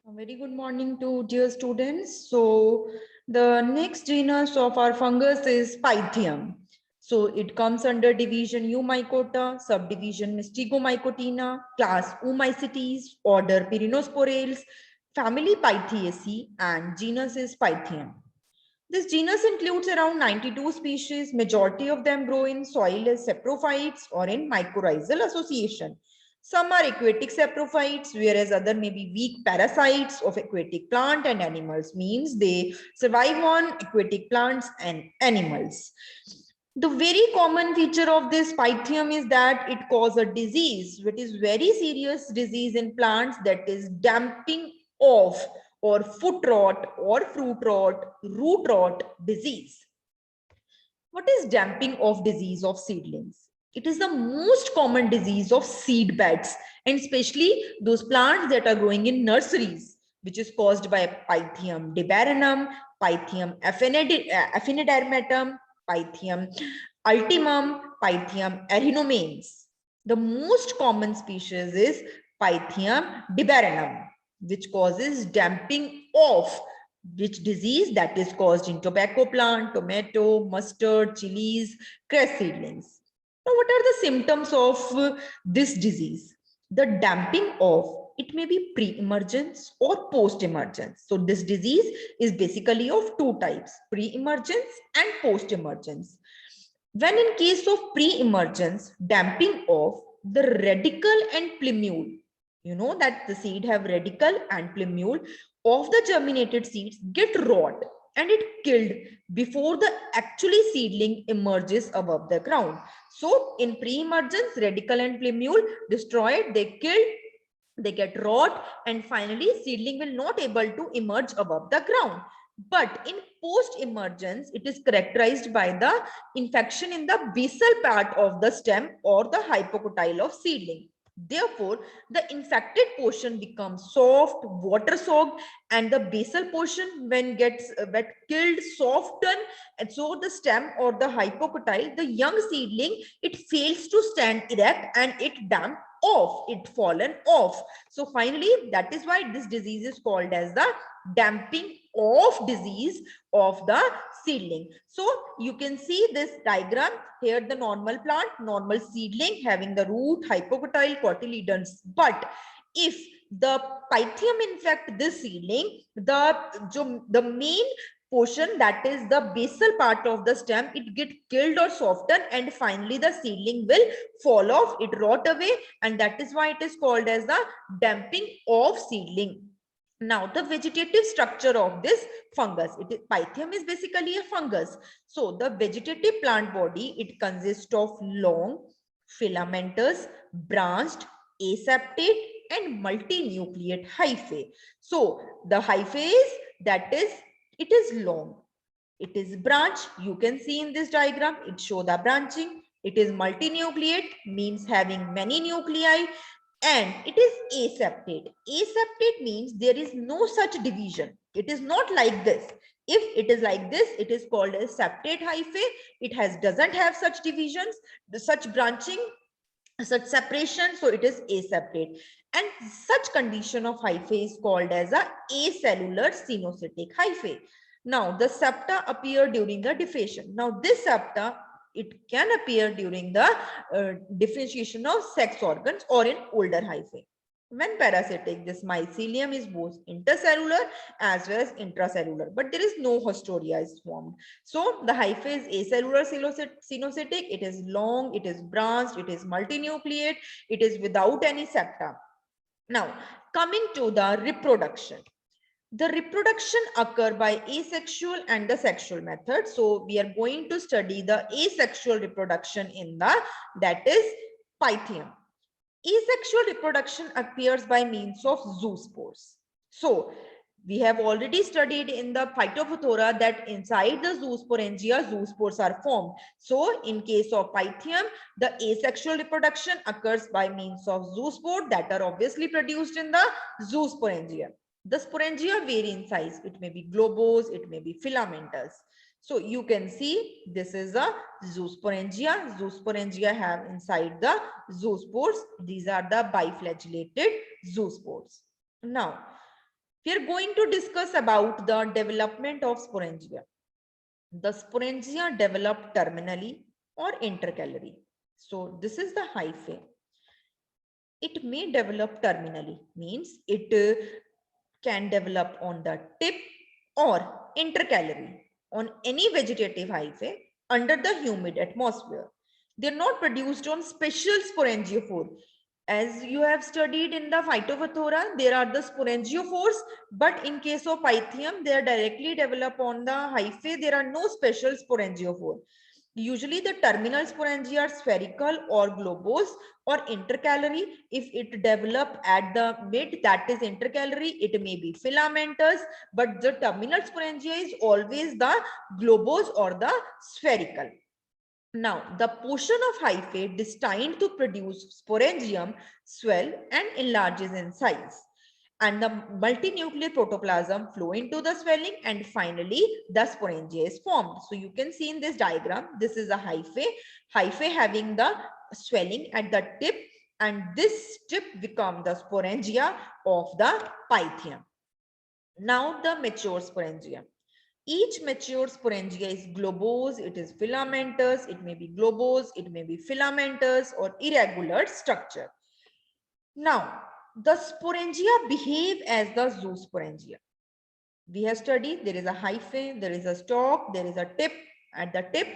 A very good morning to dear students. So the next genus of our fungus is Pythium. So it comes under division Eumycota, subdivision Mystigomycotina, class Oomycetes, order Pyreneosporales, family Pythiaceae, and genus is Pythium. This genus includes around 92 species. Majority of them grow in soil as saprophytes or in mycorrhizal association. Some are aquatic saprophytes, whereas other may be weak parasites of aquatic plant and animals, means they survive on aquatic plants and animals. The very common feature of this Pythium is that it causes a disease, which is very serious disease in plants, that is damping off or foot rot or fruit rot, root rot disease. What is damping off disease of seedlings? It is the most common disease of seed beds, and especially those plants that are growing in nurseries, which is caused by Pythium dibarinum, Pythium affinedaermatum, Pythium ultimum, Pythium erinomanes. The most common species is Pythium dibarinum, which causes damping off. Which disease? That is caused in tobacco plant, tomato, mustard, chilies, cress seedlings. Now, what are the symptoms of this disease? The damping off, it may be pre-emergence or post-emergence. So this disease is basically of two types, pre-emergence and post-emergence. When in case of pre-emergence, damping off, the radicle and plumule, you know that the seed have radicle and plumule of the germinated seeds get rot and it killed before the actually seedling emerges above the ground. So in pre-emergence, radicle and plumule destroyed, they killed, they get rot, and finally seedling will not able to emerge above the ground. But in post-emergence, it is characterized by the infection in the basal part of the stem or the hypocotyle of seedling. Therefore, the infected portion becomes soft, water-soaked, and the basal portion, when gets killed, soften, and so the stem or the hypocotyle, the young seedling, it fails to stand erect and it damp off, it fallen off. So finally, that is why this disease is called as the damping off disease of the seedling. So you can see this diagram here, the normal plant, normal seedling having the root, hypocotyle, cotyledons. But if the Pythium infect this seedling, the main portion, that is the basal part of the stem, it get killed or softened, and finally the seedling will fall off, it rot away, and that is why it is called as the damping of seedling. Now, the vegetative structure of this fungus, Pythium is basically a fungus. So the vegetative plant body, it consists of long, filamentous, branched, aseptate, and multinucleate hyphae. So the hyphae is, that is, it is long, it is branch, you can see in this diagram, it show the branching. It is multinucleate, means having many nuclei, and it is aseptate. Aseptate means there is no such division. It is not like this. If it is like this, it is called a septate hyphae. It doesn't have such divisions, such branching, such separation, so it is aseptate. And such condition of hyphae is called as a acellular cenocytic hyphae. Now the septa appear during the differentiation. Now this septa, it can appear during the differentiation of sex organs or in older hyphae. When parasitic, this mycelium is both intercellular as well as intracellular, but there is no haustoria is formed. So the hyphae is acellular cenocytic, it is long, it is branched, it is multinucleate, it is without any septa. Now, coming to the reproduction. The reproduction occur by asexual and the sexual method. So we are going to study the asexual reproduction in the, that is Pythium. Asexual reproduction appears by means of zoospores. So we have already studied in the Phytophthora that inside the zoosporangia, zoospores are formed. So in case of Pythium, the asexual reproduction occurs by means of zoospore that are obviously produced in the zoosporangia. The sporangia vary in size. It may be globose, it may be filamentous. So you can see this is a zoosporangia. Zoosporangia have inside the zoospores. These are the biflagellated zoospores. Now, We are going to discuss about the development of sporangia. The sporangia develop terminally or intercalary. So this is the hyphae. It may develop terminally, means it can develop on the tip or intercalary on any vegetative hyphae under the humid atmosphere. They're not produced on special sporangiophore. As you have studied in the Phytophthora, there are the sporangiophores, but in case of Pythium, they are directly developed on the hyphae. There are no special sporangiophore. Usually the terminal sporangia are spherical or globose or intercalary. If it develop at the mid, that is intercalary, it may be filamentous, but the terminal sporangia is always the globose or the spherical. Now, the portion of hyphae destined to produce sporangium swell and enlarges in size, and the multinuclear protoplasm flow into the swelling, and finally the sporangia is formed. So you can see in this diagram, this is a hyphae having the swelling at the tip, and this tip become the sporangia of the Pythium. Now the mature sporangia. Each mature sporangia is globose, it is filamentous, it may be globose, it may be filamentous or irregular structure. Now, the sporangia behave as the zoosporangia. We have studied there is a hyphae, there is a stalk, there is a tip. At the tip,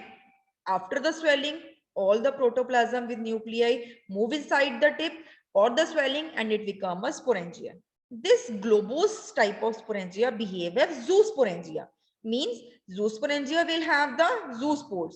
after the swelling, all the protoplasm with nuclei move inside the tip or the swelling and it becomes a sporangia. This globose type of sporangia behave as zoosporangia. Means zoosporangia will have the zoospores.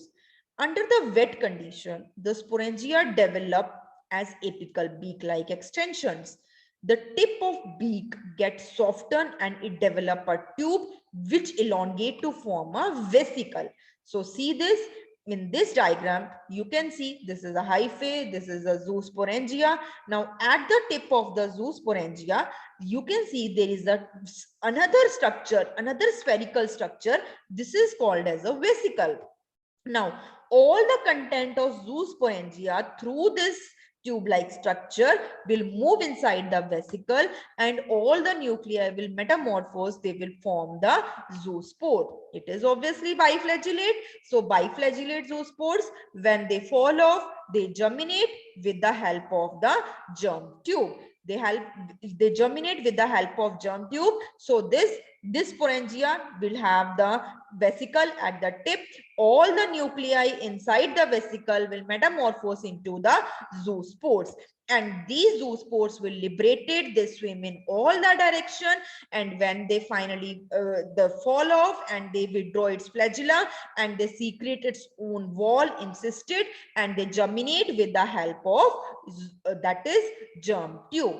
Under the wet condition, the sporangia develop as apical beak-like extensions. The tip of beak gets softened and it develop a tube which elongate to form a vesicle. So see this in this diagram, you can see this is a hyphae, this is a zoosporangia. Now at the tip of the zoosporangia, you can see there is another structure, another spherical structure. This is called as a vesicle. Now all the content of zoosporangia through this tube-like structure will move inside the vesicle and all the nuclei will metamorphose, they will form the zoospore. It is obviously biflagellate. So biflagellate zoospores, when they fall off, they germinate with the help of the germ tube. They germinate with the help of germ tube. So this sporangia will have the vesicle at the tip. All the nuclei inside the vesicle will metamorphose into the zoospores, and these zoospores will liberated, they swim in all the direction, and when they finally they fall off and they withdraw its flagella and they secrete its own wall encysted and they germinate with the help of that is germ tube.